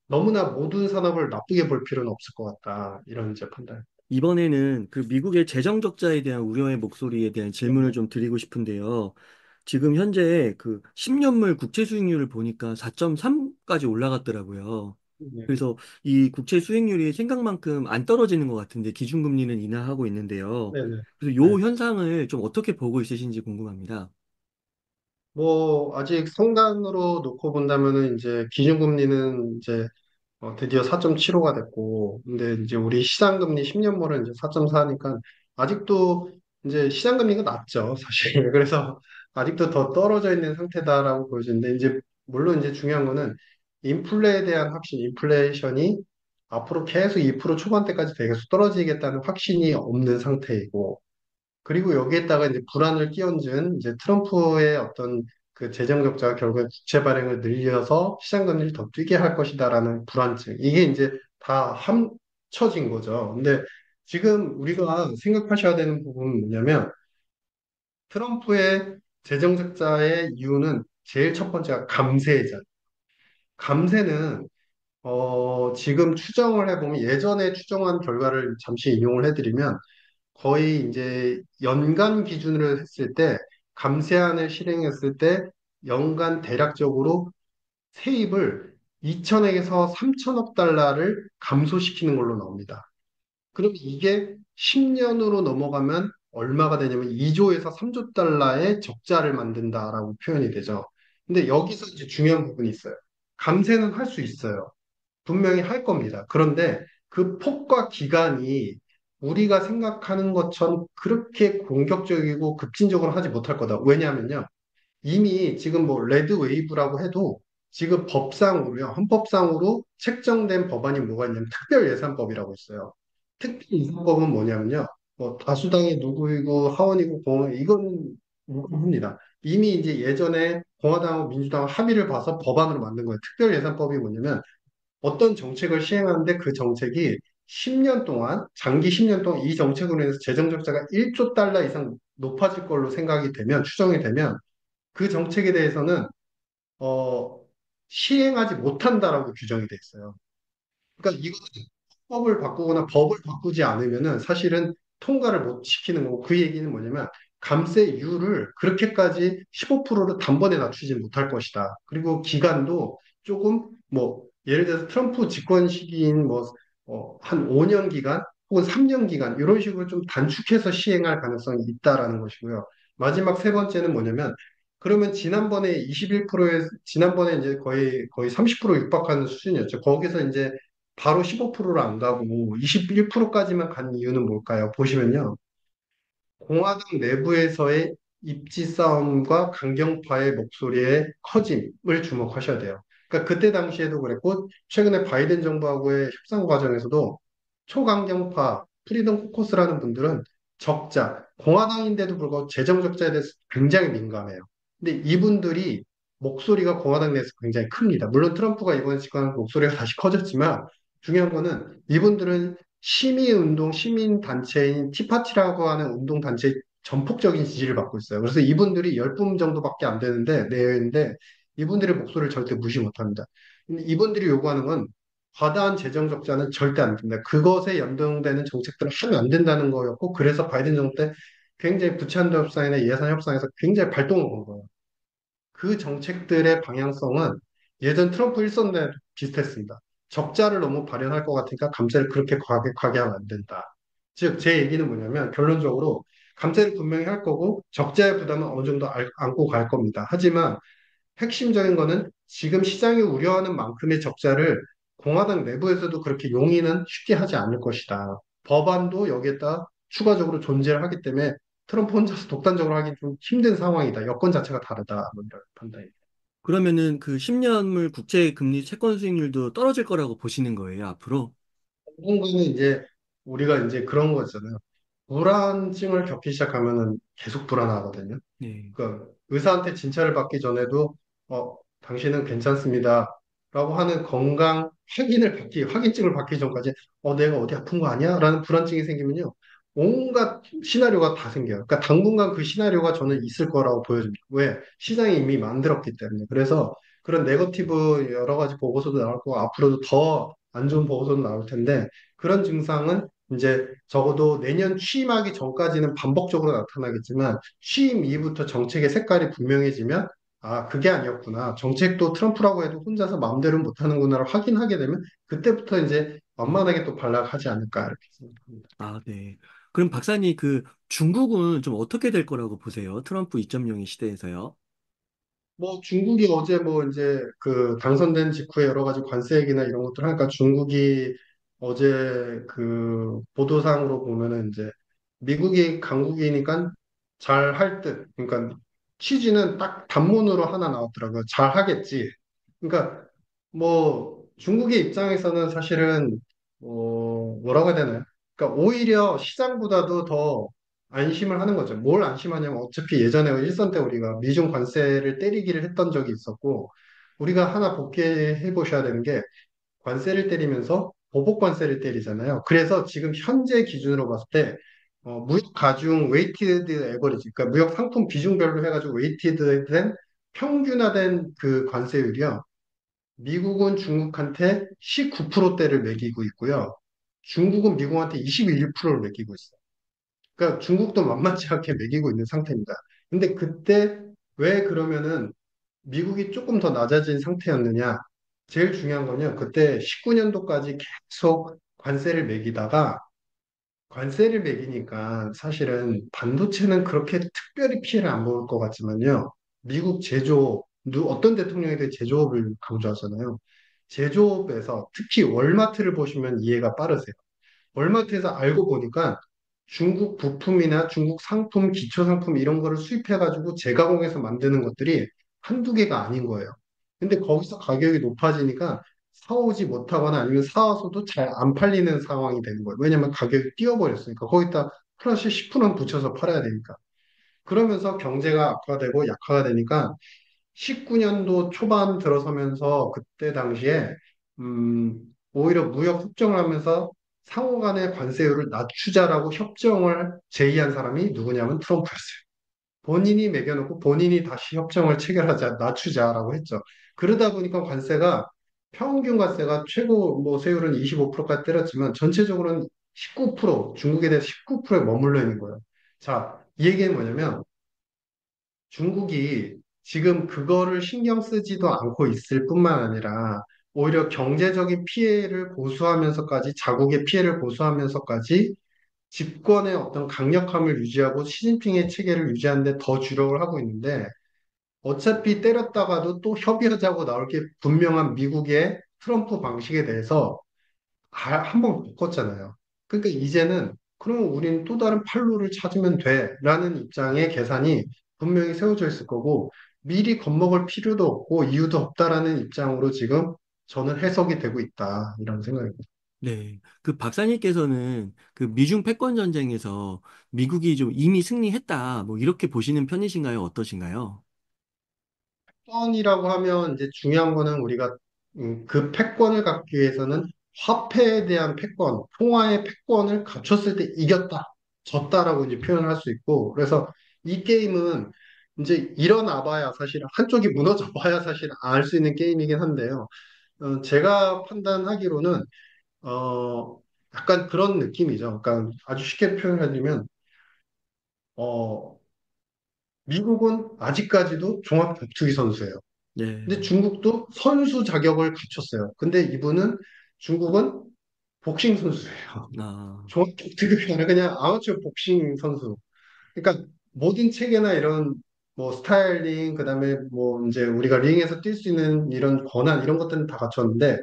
너무나 모든 산업을 나쁘게 볼 필요는 없을 것 같다. 이런 이제 판단. 이번에는 그 미국의 재정 적자에 대한 우려의 목소리에 대한 질문을 네, 좀 드리고 싶은데요. 지금 현재 그 10년물 국채 수익률을 보니까 4.3까지 올라갔더라고요. 네, 그래서 이 국채 수익률이 생각만큼 안 떨어지는 것 같은데 기준금리는 인하하고 있는데요. 네, 네. 그래서 네. 요 현상을 좀 어떻게 보고 있으신지 궁금합니다. 뭐 아직 성단으로 놓고 본다면은 이제 기준금리는 이제 드디어 4.75가 됐고, 근데 이제 우리 시장금리 10년물은 이제 4.4니까 아직도 이제 시장금리가 낮죠, 사실. 그래서 아직도 더 떨어져 있는 상태다라고 보여지는데, 이제 물론 이제 중요한 거는 인플레에 대한 확신, 인플레이션이 앞으로 계속 2% 초반대까지 계속 떨어지겠다는 확신이 없는 상태이고, 그리고 여기에다가 이제 불안을 끼얹은 이제 트럼프의 어떤 그 재정 적자가 결국에 국채 발행을 늘려서 시장 금리를 더 뛰게 할 것이다라는 불안증. 이게 이제 다 합쳐진 거죠. 근데 지금 우리가 생각하셔야 되는 부분은 뭐냐면 트럼프의 재정 적자의 이유는 제일 첫 번째가 감세잖아요. 감세는 지금 추정을 해보면 예전에 추정한 결과를 잠시 인용을 해드리면 거의 이제 연간 기준으로 했을 때 감세안을 실행했을 때 연간 대략적으로 세입을 2천억에서 3천억 달러를 감소시키는 걸로 나옵니다. 그럼 이게 10년으로 넘어가면 얼마가 되냐면 2조에서 3조 달러의 적자를 만든다라고 표현이 되죠. 근데 여기서 이제 중요한 부분이 있어요. 감세는 할 수 있어요. 분명히 할 겁니다. 그런데 그 폭과 기간이 우리가 생각하는 것처럼 그렇게 공격적이고 급진적으로 하지 못할 거다. 왜냐하면요. 이미 지금 뭐 레드 웨이브라고 해도 지금 법상으로요. 헌법상으로 책정된 법안이 뭐가 있냐면 특별예산법이라고 있어요. 특별예산법은 뭐냐면요. 뭐 다수당이 누구이고 하원이고 공원 이건 무겁니다. 이미 이제 예전에 공화당하고 민주당 합의를 봐서 법안으로 만든 거예요. 특별예산법이 뭐냐면 어떤 정책을 시행하는데 그 정책이 10년 동안, 장기 10년 동안 이 정책으로 인해서 재정 적자가 1조 달러 이상 높아질 걸로 생각이 되면, 추정이 되면 그 정책에 대해서는, 어, 시행하지 못한다라고 규정이 돼 있어요. 그러니까 이거는 법을 바꾸거나 법을 바꾸지 않으면은 사실은 통과를 못 시키는 거고 그 얘기는 뭐냐면 감세율을 그렇게까지 15%로 단번에 낮추지 못할 것이다. 그리고 기간도 조금 뭐 예를 들어서 트럼프 집권 시기인 뭐 한 5년 기간 혹은 3년 기간 이런 식으로 좀 단축해서 시행할 가능성이 있다라는 것이고요. 마지막 세 번째는 뭐냐면 그러면 지난번에 21%에 지난번에 이제 거의 30% 육박하는 수준이었죠. 거기서 이제 바로 15%로 안 가고 21%까지만 간 이유는 뭘까요? 보시면요. 공화당 내부에서의 입지 싸움과 강경파의 목소리의 커짐을 주목하셔야 돼요. 그러니까 그때 당시에도 그랬고 최근에 바이든 정부하고의 협상 과정에서도 초강경파 프리덤 코커스라는 분들은 적자, 공화당인데도 불구하고 재정 적자에 대해서 굉장히 민감해요. 근데 이분들이 목소리가 공화당 내에서 굉장히 큽니다. 물론 트럼프가 이번 시간 목소리가 다시 커졌지만 중요한 거는 이분들은 시민운동, 시민단체인 티파티라고 하는 운동단체의 전폭적인 지지를 받고 있어요. 그래서 이분들이 10분 정도밖에 안 되는데, 내외인데, 이분들의 목소리를 절대 무시 못 합니다. 근데 이분들이 요구하는 건 과다한 재정 적자는 절대 안 된다. 그것에 연동되는 정책들을 하면 안 된다는 거였고, 그래서 바이든 정부 때 굉장히 부채한도 협상이나 예산 협상에서 굉장히 발동을 건 거예요. 그 정책들의 방향성은 예전 트럼프 일선 때 비슷했습니다. 적자를 너무 발현할 것 같으니까 감세를 그렇게 과하게 하면 안 된다. 즉, 제 얘기는 뭐냐면 결론적으로 감세를 분명히 할 거고 적자의 부담은 어느 정도 안고 갈 겁니다. 하지만 핵심적인 거는 지금 시장이 우려하는 만큼의 적자를 공화당 내부에서도 그렇게 용인은 쉽게 하지 않을 것이다. 법안도 여기에다 추가적으로 존재를 하기 때문에 트럼프 혼자서 독단적으로 하기 좀 힘든 상황이다. 여건 자체가 다르다. 뭐 이런 판단이. 그러면은 그 10년물 국채 금리 채권 수익률도 떨어질 거라고 보시는 거예요, 앞으로? 당분간은 이제 우리가 이제 그런 거 있잖아요. 불안증을 겪기 시작하면은 계속 불안하거든요. 네. 그 의사한테 진찰을 받기 전에도 당신은 괜찮습니다. 라고 하는 건강 확인증을 받기 전까지 내가 어디 아픈 거 아니야? 라는 불안증이 생기면요. 온갖 시나리오가 다 생겨요. 그러니까 당분간 그 시나리오가 저는 있을 거라고 보여집니다. 왜? 시장이 이미 만들었기 때문에. 그래서 그런 네거티브 여러 가지 보고서도 나올 거고 앞으로도 더 안 좋은 보고서도 나올 텐데 그런 증상은 이제 적어도 내년 취임하기 전까지는 반복적으로 나타나겠지만 취임 이후부터 정책의 색깔이 분명해지면 아, 그게 아니었구나. 정책도 트럼프라고 해도 혼자서 마음대로 못하는구나를 확인하게 되면 그때부터 이제 음. 완만하게 또 발락하지 않을까 이렇게 생각합니다. 아, 네. 그럼 박사님, 그 중국은 좀 어떻게 될 거라고 보세요? 트럼프 2.0의 시대에서요? 뭐 중국이 어제 뭐 이제 그 당선된 직후에 여러 가지 관세 얘기나 이런 것들 하니까 중국이 어제 그 보도상으로 보면은 이제 미국이 강국이니까 잘 할 듯. 그러니까 취지는 딱 단문으로 하나 나왔더라고요. 잘 하겠지. 그러니까 뭐 중국의 입장에서는 사실은 뭐라고 해야 되나요? 그러니까 오히려 시장보다도 더 안심을 하는 거죠. 뭘 안심하냐면 어차피 예전에 일선 때 우리가 미중 관세를 때리기를 했던 적이 있었고 우리가 하나 복귀해 보셔야 되는 게 관세를 때리면서 보복 관세를 때리잖아요. 그래서 지금 현재 기준으로 봤을 때 무역 가중 웨이티드 에버리지, 그러니까 무역 상품 비중별로 해가지고 웨이티드된 평균화된 그 관세율이요. 미국은 중국한테 19%대를 매기고 있고요. 중국은 미국한테 21%를 매기고 있어요. 그러니까 중국도 만만치 않게 매기고 있는 상태입니다. 근데 그때 왜 그러면은 미국이 조금 더 낮아진 상태였느냐? 제일 중요한 건요. 그때 19년도까지 계속 관세를 매기니까 사실은 반도체는 그렇게 특별히 피해를 안 볼 것 같지만요. 미국 제조업, 어떤 대통령에 대해 제조업을 강조하잖아요. 제조업에서 특히 월마트를 보시면 이해가 빠르세요. 월마트에서 알고 보니까 중국 부품이나 중국 상품, 기초 상품 이런 거를 수입해가지고 재가공해서 만드는 것들이 한두 개가 아닌 거예요. 근데 거기서 가격이 높아지니까 사오지 못하거나 아니면 사와서도 잘 안 팔리는 상황이 되는 거예요. 왜냐면 가격이 뛰어버렸으니까. 거기다 플러스 10% 붙여서 팔아야 되니까. 그러면서 경제가 악화되고 약화가 되니까 19년도 초반 들어서면서 그때 당시에 음, 오히려 무역 협정을 하면서 상호 간의 관세율을 낮추자라고 협정을 제의한 사람이 누구냐면 트럼프였어요. 본인이 매겨놓고 본인이 다시 협정을 체결하자, 낮추자라고 했죠. 그러다 보니까 관세가 평균 관세가 최고 뭐 세율은 25%까지 때렸지만 전체적으로는 19% 중국에 대해서 19%에 머물러 있는 거예요. 자, 이 얘기는 뭐냐면 중국이 지금 그거를 신경 쓰지도 않고 있을 뿐만 아니라 오히려 경제적인 피해를 고수하면서까지 자국의 피해를 고수하면서까지 집권의 어떤 강력함을 유지하고 시진핑의 체계를 유지하는 데 더 주력을 하고 있는데 어차피 때렸다가도 또 협의하자고 나올 게 분명한 미국의 트럼프 방식에 대해서 한번 바꿨잖아요. 그러니까 이제는 그러면 우리는 또 다른 판로를 찾으면 돼라는 입장의 계산이 분명히 세워져 있을 거고 미리 겁먹을 필요도 없고 이유도 없다라는 입장으로 지금 저는 해석이 되고 있다 이런 생각입니다. 네. 그 박사님께서는 그 미중 패권 전쟁에서 미국이 좀 이미 승리했다, 뭐 이렇게 보시는 편이신가요? 어떠신가요? 패권이라고 하면 이제 중요한 거는 우리가 그 패권을 갖기 위해서는 화폐에 대한 패권, 통화의 패권을 갖췄을 때 이겼다, 졌다라고 이제 표현을 할 수 있고 그래서 이 게임은 이제 일어나 봐야 사실 한쪽이 무너져 봐야 사실 알 수 있는 게임이긴 한데요. 제가 판단하기로는 약간 그런 느낌이죠. 그러니까 아주 쉽게 표현하자면 어, 미국은 아직까지도 종합 격투기 선수예요. 근데 네. 중국도 선수 자격을 갖췄어요. 근데 이분은 중국은 복싱 선수예요. 아, 정확히 어떻게 아니라 그냥 아마추어 복싱 선수. 그러니까 모든 체계나 이런 뭐 스타일링, 그다음에 뭐 이제 우리가 링에서 뛸 수 있는 이런 권한 이런 것들은 다 갖췄는데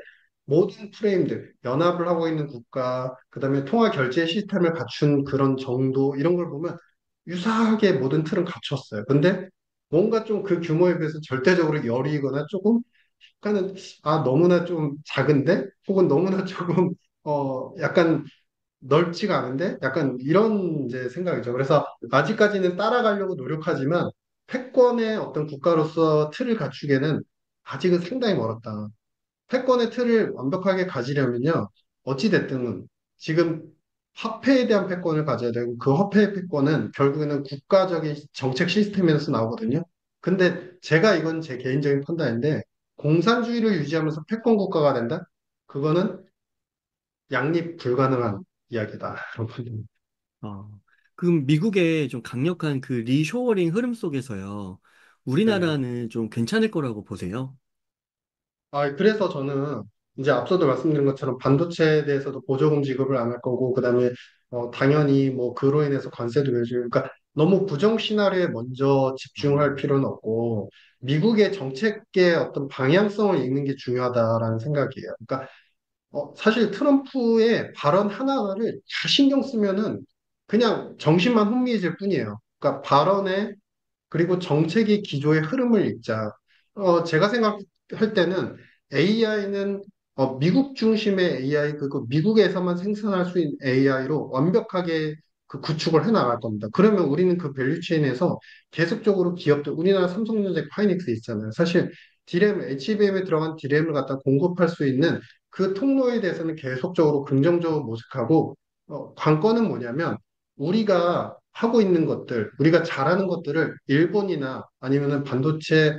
모든 프레임들, 연합을 하고 있는 국가, 그다음에 통화 결제 시스템을 갖춘 그런 정도 이런 걸 보면 유사하게 모든 틀은 갖췄어요. 근데 뭔가 좀 그 규모에 비해서 절대적으로 여리거나 조금 약간은 너무나 좀 작은데 혹은 너무나 조금 약간 넓지가 않은데 약간 이런 이제 생각이죠. 그래서 아직까지는 따라가려고 노력하지만 패권의 어떤 국가로서 틀을 갖추기에는 아직은 상당히 멀었다. 패권의 틀을 완벽하게 가지려면요. 어찌됐든 지금 화폐에 대한 패권을 가져야 되고 그 화폐의 패권은 결국에는 국가적인 정책 시스템에서 나오거든요. 근데 제가 이건 제 개인적인 판단인데 공산주의를 유지하면서 패권 국가가 된다? 그거는 양립 불가능한 이야기다. 여러분. 어. 그럼 미국의 좀 강력한 그 리쇼어링 흐름 속에서요. 네네. 우리나라는 좀 괜찮을 거라고 보세요? 그래서 저는 이제 앞서도 말씀드린 것처럼 반도체에 대해서도 보조금 지급을 안 할 거고, 그다음에 당연히 뭐 그로 인해서 관세도 매주, 그러니까 너무 부정 시나리오에 먼저 집중할 아, 필요는 없고, 미국의 정책의 어떤 방향성을 읽는 게 중요하다라는 생각이에요. 그러니까 사실 트럼프의 발언 하나하나를 다 신경 쓰면은 그냥 정신만 혼미해질 뿐이에요. 그러니까 발언에 그리고 정책의 기조의 흐름을 읽자. 제가 생각할 때는 AI는 미국 중심의 AI, 그리고 미국에서만 생산할 수 있는 AI로 완벽하게 그 구축을 해 나갈 겁니다. 그러면 우리는 그 밸류체인에서 계속적으로 기업들, 우리나라 삼성전자 파이닉스 있잖아요. 사실 디램, HBM에 들어간 디램을 갖다 공급할 수 있는 그 통로에 대해서는 계속적으로 긍정적으로 모색하고, 관건은 뭐냐면, 우리가 하고 있는 것들, 우리가 잘하는 것들을 일본이나 아니면은 반도체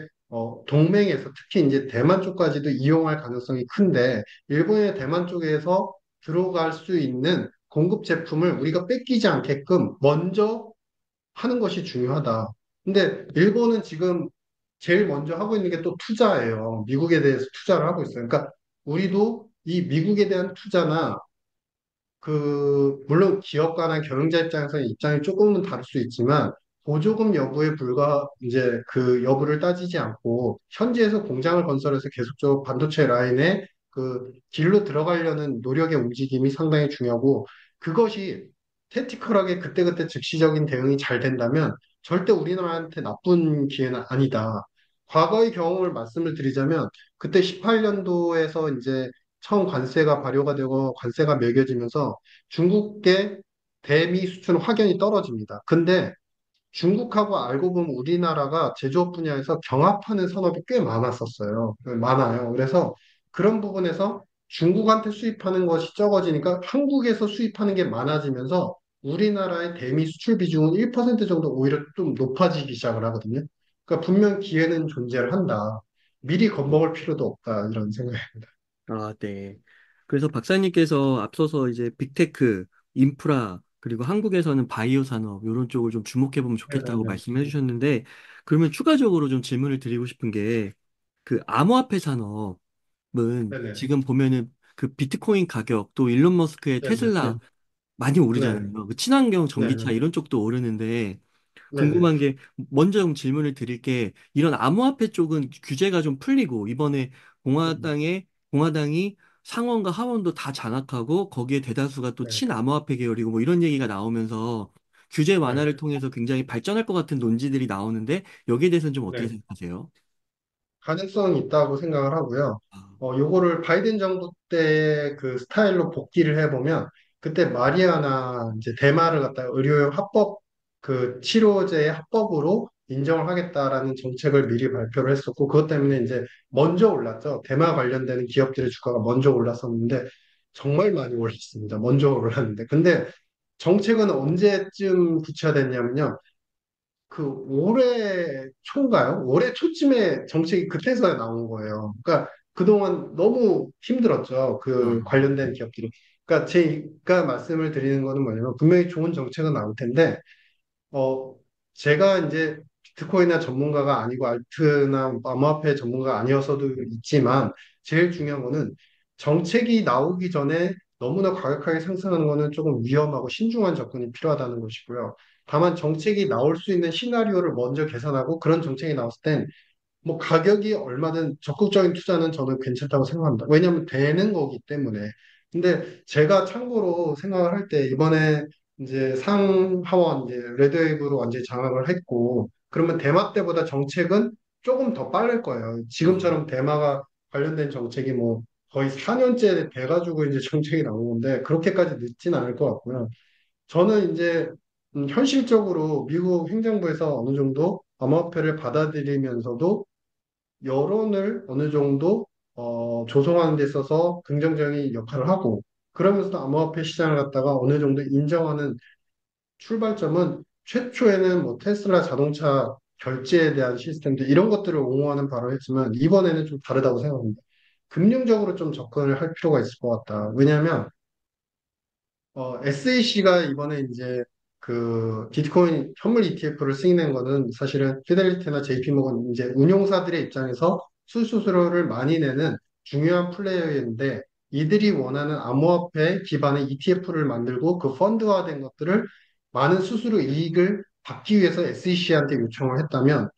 동맹에서 특히 이제 대만 쪽까지도 이용할 가능성이 큰데 일본의 대만 쪽에서 들어갈 수 있는 공급 제품을 우리가 뺏기지 않게끔 먼저 하는 것이 중요하다. 근데 일본은 지금 제일 먼저 하고 있는 게 또 투자예요. 미국에 대해서 투자를 하고 있어요. 그러니까 우리도 이 미국에 대한 투자나 물론 기업가나 경영자 입장에서는 입장이 조금은 다를 수 있지만, 보조금 여부에 이제 그 여부를 따지지 않고, 현지에서 공장을 건설해서 계속적으로 반도체 라인에 그 길로 들어가려는 노력의 움직임이 상당히 중요하고, 그것이 테티컬하게 그때그때 즉시적인 대응이 잘 된다면, 절대 우리나라한테 나쁜 기회는 아니다. 과거의 경험을 말씀을 드리자면, 그때 18년도에서 이제 처음 관세가 발효가 되고 관세가 매겨지면서 중국계 대미 수출은 확연히 떨어집니다. 근데 중국하고 알고 보면 우리나라가 제조업 분야에서 경합하는 산업이 꽤 많았었어요. 많아요. 그래서 그런 부분에서 중국한테 수입하는 것이 적어지니까 한국에서 수입하는 게 많아지면서 우리나라의 대미 수출 비중은 1% 정도 오히려 좀 높아지기 시작을 하거든요. 그러니까 분명 기회는 존재를 한다. 미리 겁먹을 필요도 없다. 이런 생각입니다. 아, 네. 그래서 박사님께서 앞서서 이제 빅테크, 인프라, 그리고 한국에서는 바이오 산업 이런 쪽을 좀 주목해 보면 좋겠다고 네네네. 말씀해 주셨는데 그러면 추가적으로 좀 질문을 드리고 싶은 게 그 암호화폐 산업은 네네. 지금 보면은 그 비트코인 가격 또 일론 머스크의 네네. 테슬라 많이 네. 오르잖아요. 그 친환경 전기차 네네. 이런 쪽도 오르는데 네네. 궁금한 게 먼저 좀 질문을 드릴 게 이런 암호화폐 쪽은 규제가 좀 풀리고 이번에 공화당이 상원과 하원도 다 장악하고 거기에 대다수가 또 네. 친암호화폐 계열이고 뭐 이런 얘기가 나오면서 규제 네. 완화를 통해서 굉장히 발전할 것 같은 논지들이 나오는데 여기에 대해서는 좀 어떻게 네. 생각하세요? 가능성이 있다고 생각을 하고요. 아, 요거를 바이든 정부 때 그 스타일로 복귀를 해보면 그때 마리아나 이제 대마를 갖다가 의료 합법 그 치료제의 합법으로 인정을 하겠다라는 정책을 미리 발표를 했었고 그것 때문에 이제 먼저 올랐죠. 대마 관련되는 기업들의 주가가 먼저 올랐었는데 정말 많이 올랐습니다. 먼저 올랐는데 근데 정책은 언제쯤 구체화됐냐면요. 그 올해 초인가요? 올해 초쯤에 정책이 그때서야 나온 거예요. 그러니까 그동안 너무 힘들었죠. 그 아, 관련된 기업들이. 그러니까 제가 말씀을 드리는 거는 뭐냐면 분명히 좋은 정책은 나올 텐데 어, 제가 이제 비트코인이나 전문가가 아니고 알트나 암호화폐 전문가가 아니어서도 있지만 제일 중요한 거는 정책이 나오기 전에 너무나 과격하게 상승하는 거는 조금 위험하고 신중한 접근이 필요하다는 것이고요. 다만 정책이 나올 수 있는 시나리오를 먼저 계산하고 그런 정책이 나왔을 땐 뭐 가격이 얼마든 적극적인 투자는 저는 괜찮다고 생각합니다. 왜냐하면 되는 거기 때문에. 근데 제가 참고로 생각을 할 때 이번에 이제 상하원 이제 레드웨이브로 완전히 장악을 했고 그러면 대마 때보다 정책은 조금 더 빠를 거예요. 아. 지금처럼 대마가 관련된 정책이 뭐 거의 4년째 돼가지고 이제 정책이 나온 건데 그렇게까지 늦진 않을 것 같고요. 저는 이제 현실적으로 미국 행정부에서 어느 정도 암호화폐를 받아들이면서도 여론을 어느 정도 조성하는 데 있어서 긍정적인 역할을 하고 그러면서도 암호화폐 시장을 갖다가 어느 정도 인정하는 출발점은 최초에는 뭐 테슬라 자동차 결제에 대한 시스템들 이런 것들을 옹호하는 바로 했지만 이번에는 좀 다르다고 생각합니다. 금융적으로 좀 접근을 할 필요가 있을 것 같다. 왜냐하면 SAC가 이번에 이제 그 비트코인 현물 ETF를 승인한 거는 사실은 피델리티나 JP모건 이제 운용사들의 입장에서 수수료를 많이 내는 중요한 플레이어인데 이들이 원하는 암호화폐 기반의 ETF를 만들고 그 펀드화된 것들을 많은 수수료 이익을 받기 위해서 SEC한테 요청을 했다면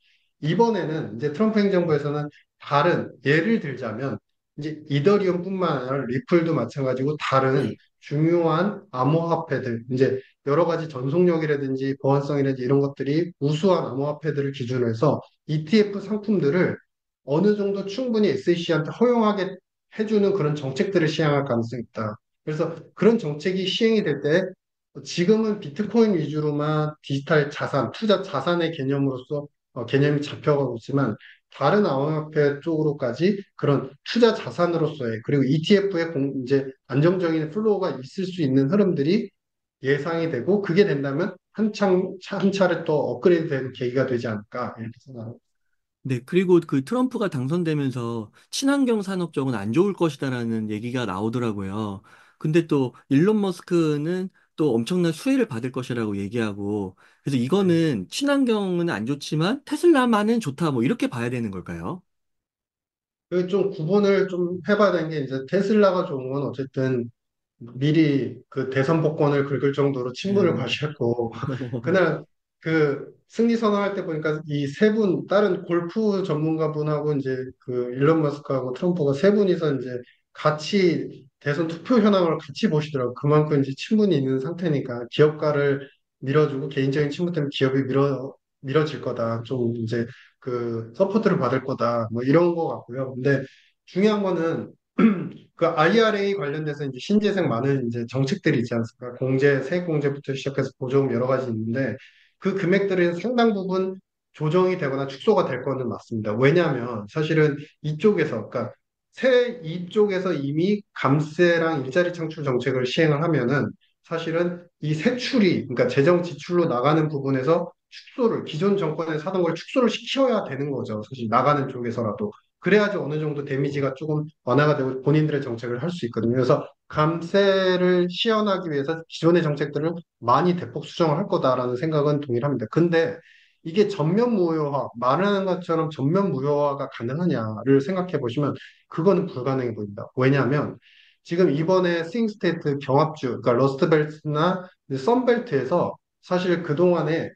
이번에는 이제 트럼프 행정부에서는 다른 예를 들자면 이제 이더리움뿐만 아니라 리플도 마찬가지고 다른 중요한 암호화폐들, 이제 여러 가지 전속력이라든지 보안성이라든지 이런 것들이 우수한 암호화폐들을 기준으로 해서 ETF 상품들을 어느 정도 충분히 SEC한테 허용하게 해주는 그런 정책들을 시행할 가능성이 있다. 그래서 그런 정책이 시행이 될 때 지금은 비트코인 위주로만 디지털 자산, 투자 자산의 개념으로서 개념이 잡혀가고 있지만 다른 암호화폐 쪽으로까지 그런 투자 자산으로서의 그리고 ETF의 이제 안정적인 플로우가 있을 수 있는 흐름들이 예상이 되고 그게 된다면 한 차례 또 업그레이드 되는 계기가 되지 않을까 이렇게 생각합니다. 네, 그리고 그 트럼프가 당선되면서 친환경 산업 쪽은 안 좋을 것이다라는 얘기가 나오더라고요. 근데 또 일론 머스크는 또 엄청난 수혜를 받을 것이라고 얘기하고, 그래서 이거는 친환경은 안 좋지만 테슬라만은 좋다, 뭐 이렇게 봐야 되는 걸까요? 그좀 구분을 좀 해봐야 되는 게 이제 테슬라가 좋은 건 어쨌든 미리 그 대선 복권을 긁을 정도로 친분을 네. 과시했고 그날 그 승리 선언할 때 보니까 이 세 분 다른 골프 전문가분하고 이제 그 일론 머스크하고 트럼프가 세 분이서 이제 같이 대선 투표 현황을 같이 보시더라고. 그만큼 이제 친분이 있는 상태니까 기업가를 밀어주고 개인적인 친분 때문에 기업이 밀어질 거다. 좀 이제 그 서포트를 받을 거다. 뭐 이런 거 같고요. 근데 중요한 거는 그 IRA 관련돼서 이제 신재생 많은 이제 정책들이 있지 않습니까? 공제, 세액공제부터 시작해서 보조금 여러 가지 있는데 그 금액들은 상당 부분 조정이 되거나 축소가 될 거는 맞습니다. 왜냐하면 사실은 이쪽에서, 그러니까 이쪽에서 이미 감세랑 일자리 창출 정책을 시행을 하면은 사실은 이 세출이, 그러니까 재정 지출로 나가는 부분에서 축소를, 기존 정권에서 하던 걸 축소를 시켜야 되는 거죠. 사실 나가는 쪽에서라도. 그래야지 어느 정도 데미지가 조금 완화가 되고 본인들의 정책을 할 수 있거든요. 그래서 감세를 시연하기 위해서 기존의 정책들을 많이 대폭 수정을 할 거다라는 생각은 동일합니다. 근데 이게 전면 무효화, 말하는 것처럼 전면 무효화가 가능하냐를 생각해 보시면 그거는 불가능해 보입니다. 왜냐하면 지금 이번에 스윙스테이트 경합주, 그러니까 러스트벨트나 썬벨트에서 사실 그동안에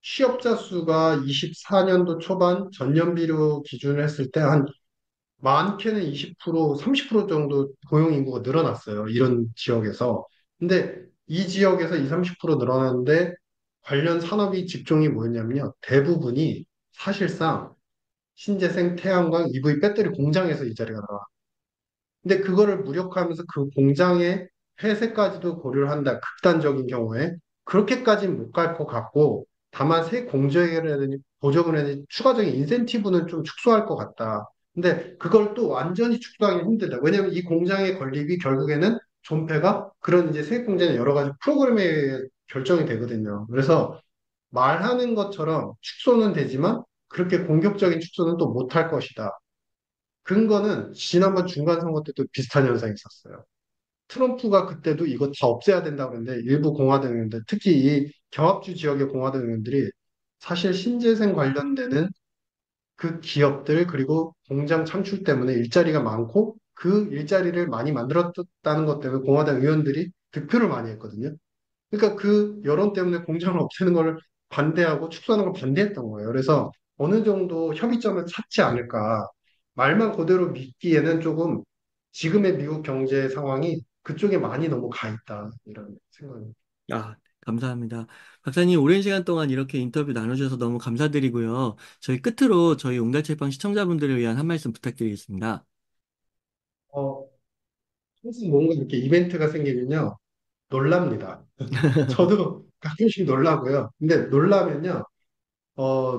취업자 수가 24년도 초반 전년비로 기준을 했을 때 한 많게는 20%, 30% 정도 고용 인구가 늘어났어요. 이런 지역에서. 근데 이 지역에서 20, 30% 늘어났는데 관련 산업이 직종이 뭐였냐면요. 대부분이 사실상 신재생 태양광 EV 배터리 공장에서 이 자리가 나와. 근데 그거를 무력화하면서 그 공장의 폐쇄까지도 고려를 한다. 극단적인 경우에. 그렇게까지는 못 갈 것 같고, 다만 세 공제라든지 보조금이라든지 추가적인 인센티브는 좀 축소할 것 같다. 근데 그걸 또 완전히 축소하기 힘들다. 왜냐하면 이 공장의 건립이 결국에는 존폐가 그런 이제 세액 공제는 여러 가지 프로그램에 결정이 되거든요. 그래서 말하는 것처럼 축소는 되지만 그렇게 공격적인 축소는 또 못할 것이다. 근거는 지난번 중간선거 때도 비슷한 현상이 있었어요. 트럼프가 그때도 이거 다 없애야 된다고 그랬는데 일부 공화당 의원들, 특히 이 경합주 지역의 공화당 의원들이 사실 신재생 관련되는 그 기업들 그리고 공장 창출 때문에 일자리가 많고 그 일자리를 많이 만들었다는 것 때문에 공화당 의원들이 득표를 많이 했거든요. 그러니까 그 여론 때문에 공장을 없애는 걸 반대하고 축소하는 걸 반대했던 거예요. 그래서 어느 정도 협의점을 찾지 않을까. 말만 그대로 믿기에는 조금 지금의 미국 경제 상황이 그쪽에 많이 너무 가 있다. 이런 생각입니다. 아, 감사합니다. 박사님, 오랜 시간 동안 이렇게 인터뷰 나눠주셔서 너무 감사드리고요. 저희 끝으로 저희 옹달책방 시청자분들을 위한 한 말씀 부탁드리겠습니다. 어, 항상 뭔가 이렇게 이벤트가 생기면요. 놀랍니다. 저도 가끔씩 놀라고요. 근데 놀라면요.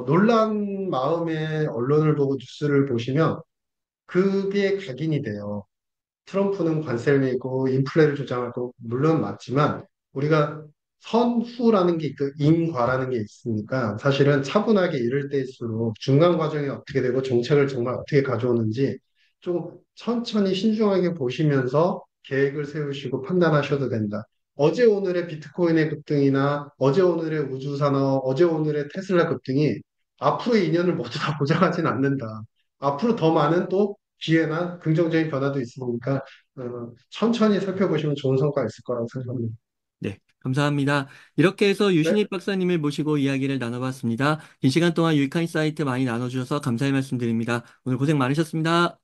놀란 마음에 언론을 보고 뉴스를 보시면 그게 각인이 돼요. 트럼프는 관세를 내고 인플레를 조장하고 물론 맞지만 우리가 선후라는 게 있고 인과라는 게 있으니까 사실은 차분하게 이럴 때일수록 중간 과정이 어떻게 되고 정책을 정말 어떻게 가져오는지 좀 천천히 신중하게 보시면서 계획을 세우시고 판단하셔도 된다. 어제 오늘의 비트코인의 급등이나 어제 오늘의 우주산업, 어제 오늘의 테슬라 급등이 앞으로의 2년을 모두 다 보장하진 않는다. 앞으로 더 많은 또 기회나 긍정적인 변화도 있으니까 천천히 살펴보시면 좋은 성과가 있을 거라고 생각합니다. 네, 감사합니다. 이렇게 해서 네, 유신익 박사님을 모시고 이야기를 나눠봤습니다. 긴 시간 동안 유익한 인사이트 많이 나눠주셔서 감사의 말씀드립니다. 오늘 고생 많으셨습니다.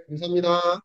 감사합니다.